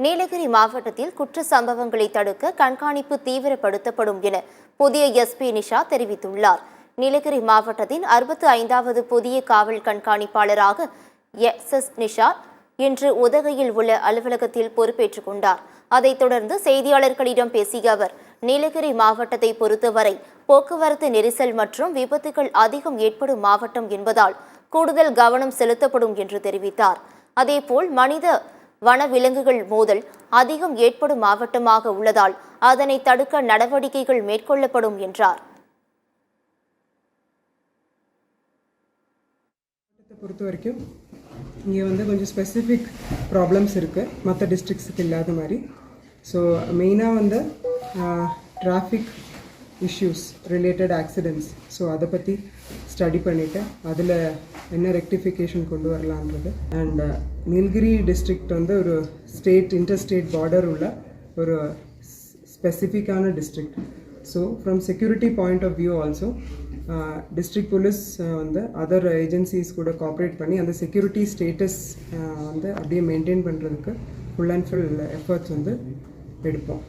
நீலகிரி மாவட்டத்தில் குற்ற சம்பவங்களை தடுக்க கண்காணிப்பு தீவிரப்படுத்தப்படும் என புதிய எஸ்பி நிஷா தெரிவித்துள்ளார். நீலகிரி மாவட்டத்தின் 65வது புதிய காவல் கண்காணிப்பாளராக எஸ் நிஷா இன்று உதகையில் உள்ள அலுவலகத்தில் பொறுப்பேற்றுக் கொண்டார். அதைத் தொடர்ந்து செய்தியாளர்களிடம் பேசிய அவர், நீலகிரி மாவட்டத்தை பொறுத்தவரை போக்குவரத்து நெரிசல் மற்றும் விபத்துகள் அதிகம் ஏற்படும் மாவட்டம் என்பதால் கூடுதல் கவனம் செலுத்தப்படும் என்று தெரிவித்தார். அதேபோல் மனித வனவிலங்குகள் மோதல் அதிகம் ஏற்படும் மாவட்டமாக உள்ளதால் அதனை தடுக்க நடவடிக்கைகள் மேற்கொள்ளப்படும் என்றார். பொறுத்த வரைக்கும் இங்கே கொஞ்சம் ஸ்பெசிஃபிக் ப்ராப்ளம்ஸ் இருக்குது, மற்ற டிஸ்ட்ரிக்ஸுக்கு இல்லாத மாதிரி. ஸோ மெயினாக traffic issues related accidents, so அதை பற்றி ஸ்டடி பண்ணிவிட்டு அதில் என்ன ரெக்டிஃபிகேஷன் கொண்டு வரலான்றது. அண்ட் நீலகிரி டிஸ்ட்ரிக்ட் ஒரு இன்டர்ஸ்டேட் பார்டர் உள்ள ஒரு ஸ்பெசிஃபிக்கான district. So from security point of view also district police other agencies கூட கோஆப்ரேட் பண்ணி அந்த செக்யூரிட்டி ஸ்டேட்டஸ் அப்படியே மெயின்டைன் பண்ணுறதுக்கு ஃபுல் அண்ட் ஃபுல் எஃபர்ட்ஸ் எடுப்போம்.